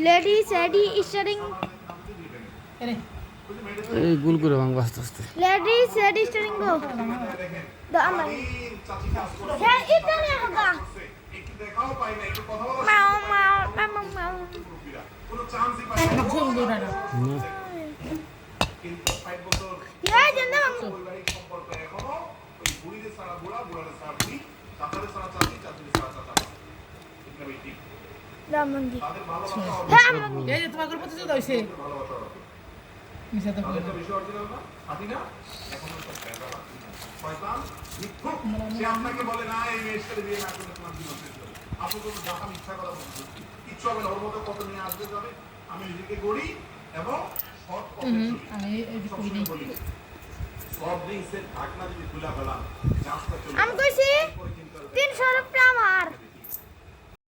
Ladies এডি steering এই গুল করে ভাঙবো আস্তে আস্তে। লেডিস এডি স্টারিং গো দা আমার হ্যাঁ এটা নিয়ে হোগা মাও মাও মাও মাও কোনো চান্সই পায় না কিন্তু 5 বছর এই জন্য মামু পরিবারিক সম্পর্ক এখনো ওই বুড়িদের সারা বুড়া বুড়াদের সারা বুড়ি চাচাদের সারা চাচি চাচিদের সারা চাচা এটা বেটি রামন্দি তাদের ভালোবাসা হ্যাঁ এই যে তোমার প্রতিযোগিতা হইছে ভালোবাসা মিছা তো তাদের বেশি অরিজিনাল না খাঁটি না এখন তো প্যারা বাকি শয়তান মিথ্যুক সে আপনাকে বলে না এই মেয়ের সাথে বিয়ে না করলে তোমার জীবন শেষ হবে আপনি কোনো জাতা মিথ্যা কথা বলছেন কিচ্ছু হবে না ওর মতো কত নিয়ে আসবে যাবে আমি নিজেকে গড়ি এবং সৎ পথে চলি আমি এই যে কই নেই সব ড্রিঙ্কসের ঢাকনা যদি খুলে ফেলাম চাষটা চলে আমি কই